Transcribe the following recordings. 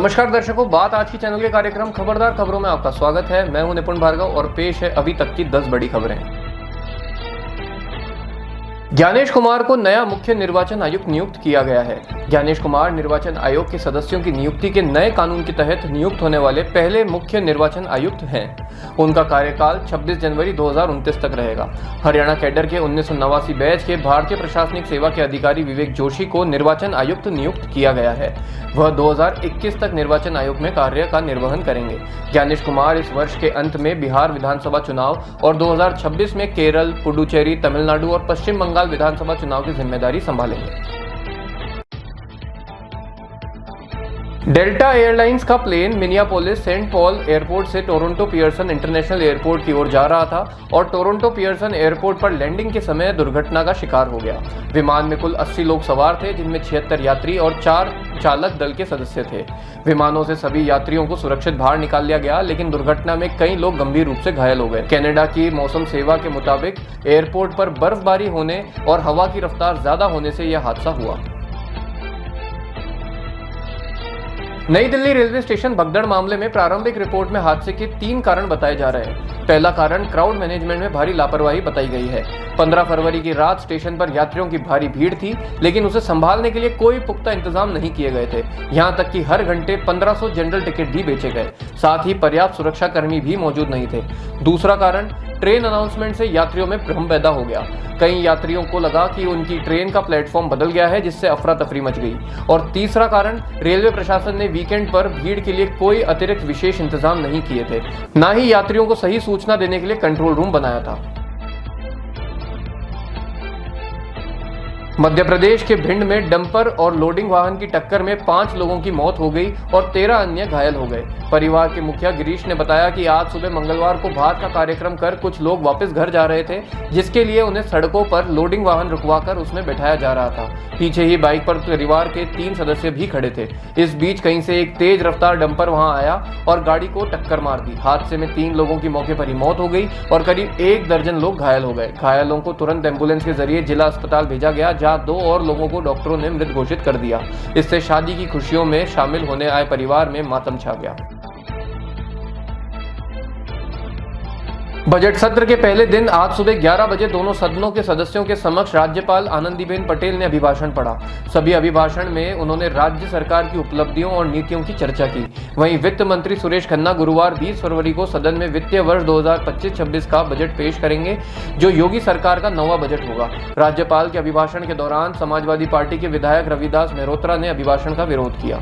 नमस्कार दर्शकों, बात आज की चैनल के कार्यक्रम खबरदार खबरों में आपका स्वागत है। मैं हूं निपुण भार्गव और पेश है अभी तक की 10 बड़ी खबरें। ज्ञानेश कुमार को नया मुख्य निर्वाचन आयुक्त नियुक्त किया गया है। ज्ञानेश कुमार निर्वाचन आयोग के सदस्यों की नियुक्ति के नए कानून के तहत नियुक्त होने वाले पहले मुख्य निर्वाचन आयुक्त हैं। उनका कार्यकाल 26 जनवरी 2029 तक रहेगा। हरियाणा कैडर के 1989 बैच के भारतीय प्रशासनिक सेवा के अधिकारी विवेक जोशी को निर्वाचन आयुक्त नियुक्त किया गया है। वह 2021 तक निर्वाचन आयोग में कार्य का निर्वहन करेंगे। ज्ञानेश कुमार इस वर्ष के अंत में बिहार विधानसभा चुनाव और 2026 में केरल, पुडुचेरी, तमिलनाडु और पश्चिम बंगाल विधानसभा चुनाव की जिम्मेदारी संभालेंगे। डेल्टा एयरलाइंस का plane Minneapolis Saint Paul airport से टोरंटो पियर्सन इंटरनेशनल एयरपोर्ट की ओर जा रहा था और टोरंटो पियर्सन एयरपोर्ट पर लैंडिंग के समय दुर्घटना का शिकार हो गया। विमान में कुल 80 लोग सवार थे, जिनमें 76 यात्री और 4 चालक दल के सदस्य थे। विमानों से सभी यात्रियों को सुरक्षित बाहर निकाल लिया गया, लेकिन दुर्घटना में कई लोग गंभीर रूप से घायल हो गए। कनाडा की मौसम सेवा के मुताबिक एयरपोर्ट पर बर्फबारी होने और हवा की रफ्तार ज्यादा होने से यह हादसा हुआ। नई दिल्ली रेलवे स्टेशन भगदड़ मामले में प्रारंभिक रिपोर्ट में हादसे के 3 कारण बताए जा रहे हैं। पहला कारण क्राउड मैनेजमेंट में भारी लापरवाही बताई गई है। 15 फरवरी की रात स्टेशन पर यात्रियों की भारी भीड़ थी, लेकिन उसे संभालने के लिए कोई पुख्ता इंतजाम नहीं किए गए थे। यहां तक कि हर घंटे 1500 जनरल टिकट भी बेचे गए। साथ ही पर्याप्त सुरक्षा कर्मी भी मौजूद नहीं थे। दूसरा कारण, ट्रेन अनाउंसमेंट से यात्रियों में भ्रम पैदा हो गया। कई यात्रियों को लगा कि उनकी ट्रेन का प्लेटफॉर्म बदल गया है, जिससे अफरा तफरी मच गई। और तीसरा कारण, रेलवे प्रशासन ने वीकेंड पर भीड़ के लिए कोई अतिरिक्त विशेष इंतजाम नहीं किए थे, ना ही यात्रियों को सही सूचना देने के लिए कंट्रोल रूम बनाया था। मध्य प्रदेश के भिंड में डंपर और लोडिंग वाहन की टक्कर में 5 लोगों की मौत हो गई और 13 अन्य घायल हो गए। परिवार के मुखिया गिरीश ने बताया कि आज सुबह मंगलवार को भात का कार्यक्रम कर कुछ लोग वापस घर जा रहे थे, जिसके लिए उन्हें सड़कों पर लोडिंग वाहन रुकवाकर उसमें बैठाया जा रहा था। पीछे ही बाइक पर परिवार के 3 सदस्य भी खड़े थे। इस बीच कहीं से एक तेज रफ्तार डंपर वहां आया और गाड़ी को टक्कर मार दी। हादसे में 3 लोगों की मौके पर ही मौत हो गई और करीब 1 दर्जन लोग घायल हो गए। घायलों को तुरंत एम्बुलेंस के जरिए जिला अस्पताल भेजा गया, जहां 2 और लोगों को डॉक्टरों ने मृत घोषित कर दिया। इससे शादी की खुशियों में शामिल होने आए परिवार में मातम छा गया। बजट सत्र के पहले दिन आज सुबह 11 बजे दोनों सदनों के सदस्यों के समक्ष राज्यपाल आनंदीबेन पटेल ने अभिभाषण पढ़ा। सभी अभिभाषण में उन्होंने राज्य सरकार की उपलब्धियों और नीतियों की चर्चा की। वहीं वित्त मंत्री सुरेश खन्ना गुरुवार 20 फरवरी को सदन में वित्तीय वर्ष 2025-26 का बजट पेश करेंगे, जो योगी सरकार का नवा बजट होगा। राज्यपाल के अभिभाषण के दौरान समाजवादी पार्टी के विधायक रविदास मेहरोत्रा ने अभिभाषण का विरोध किया।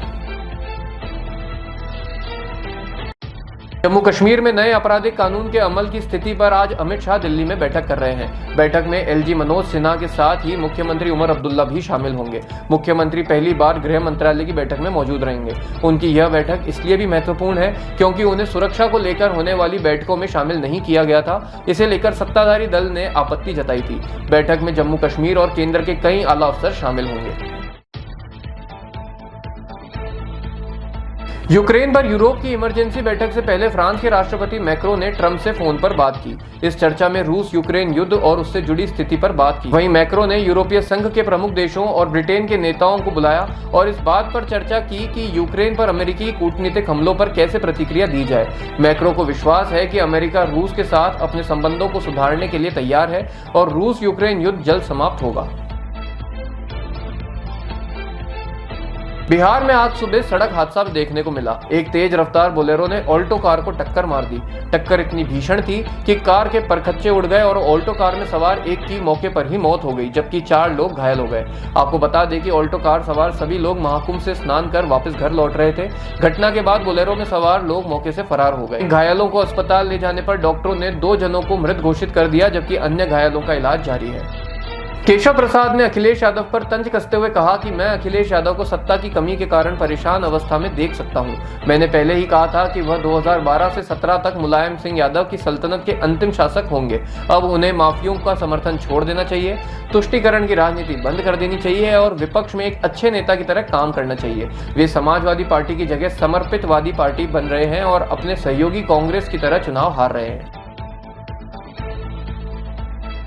जम्मू कश्मीर में नए आपराधिक कानून के अमल की स्थिति पर आज अमित शाह दिल्ली में बैठक कर रहे हैं। बैठक में एलजी मनोज सिन्हा के साथ ही मुख्यमंत्री उमर अब्दुल्ला भी शामिल होंगे। मुख्यमंत्री पहली बार गृह मंत्रालय की बैठक में मौजूद रहेंगे। उनकी यह बैठक इसलिए भी महत्वपूर्ण है क्योंकि उन्हें सुरक्षा को लेकर होने वाली बैठकों में शामिल नहीं किया गया था। इसे लेकर सत्ताधारी दल ने आपत्ति जताई थी। बैठक में जम्मू कश्मीर और केंद्र के कई आला अफसर शामिल होंगे। यूक्रेन पर यूरोप की इमरजेंसी बैठक से पहले फ्रांस के राष्ट्रपति मैक्रो ने ट्रंप से फोन पर बात की। इस चर्चा में रूस यूक्रेन युद्ध और उससे जुड़ी स्थिति पर बात की। वहीं मैक्रो ने यूरोपीय संघ के प्रमुख देशों और ब्रिटेन के नेताओं को बुलाया और इस बात पर चर्चा की कि यूक्रेन पर अमेरिकी कूटनीतिक हमलों पर कैसे प्रतिक्रिया दी जाए। मैक्रो को विश्वास है कि अमेरिका रूस के साथ अपने संबंधों को सुधारने के लिए तैयार है और रूस यूक्रेन युद्ध जल्द समाप्त होगा। बिहार में आज सुबह सड़क हादसा देखने को मिला। एक तेज रफ्तार बोलेरो ने ऑल्टो कार को टक्कर मार दी। टक्कर इतनी भीषण थी कि कार के परखच्चे उड़ गए और ऑल्टो कार में सवार एक की मौके पर ही मौत हो गई, जबकि 4 लोग घायल हो गए। आपको बता दें कि ऑल्टो कार सवार सभी लोग महाकुंभ से स्नान कर वापस घर लौट रहे थे। घटना के बाद बोलेरो में सवार लोग मौके से फरार हो गए। घायलों को अस्पताल ले जाने पर डॉक्टरों ने 2 जनों को मृत घोषित कर दिया, जबकि अन्य घायलों का इलाज जारी है। केशव प्रसाद ने अखिलेश यादव पर तंज कसते हुए कहा कि मैं अखिलेश यादव को सत्ता की कमी के कारण परेशान अवस्था में देख सकता हूं। मैंने पहले ही कहा था कि वह 2012 से 17 तक मुलायम सिंह यादव की सल्तनत के अंतिम शासक होंगे। अब उन्हें माफियों का समर्थन छोड़ देना चाहिए, तुष्टीकरण की राजनीति बंद कर देनी चाहिए और विपक्ष में एक अच्छे नेता की तरह काम करना चाहिए। वे समाजवादी पार्टी की जगह समर्पितवादी पार्टी बन रहे हैं और अपने सहयोगी कांग्रेस की तरह चुनाव हार रहे हैं।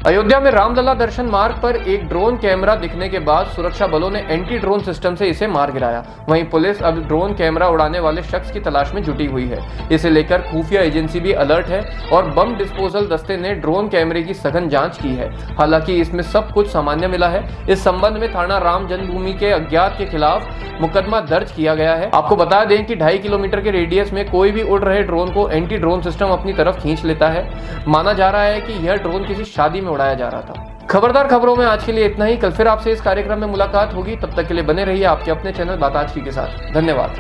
अयोध्या में रामलला दर्शन मार्ग पर एक ड्रोन कैमरा दिखने के बाद सुरक्षा बलों ने एंटी ड्रोन सिस्टम से इसे मार गिराया। वहीं पुलिस अब ड्रोन कैमरा उड़ाने वाले शख्स की तलाश में जुटी हुई है। इसे लेकर खुफिया एजेंसी भी अलर्ट है और बम डिस्पोजल दस्ते ने ड्रोन कैमरे की सघन जांच की है। हालांकि इसमें सब कुछ सामान्य मिला है। इस संबंध में थाना राम जन्मभूमि के अज्ञात के खिलाफ मुकदमा दर्ज किया गया है। आपको बता दें कि 2.5 किलोमीटर के रेडियस में कोई भी उड़ रहे ड्रोन को एंटी ड्रोन सिस्टम अपनी तरफ खींच लेता है। माना जा रहा है कि यह ड्रोन किसी शादी में उड़ाया जा रहा था। खबरदार खबरों में आज के लिए इतना ही। कल फिर आपसे इस कार्यक्रम में मुलाकात होगी। तब तक के लिए बने रहिए आपके अपने चैनल बात आज की के साथ। धन्यवाद।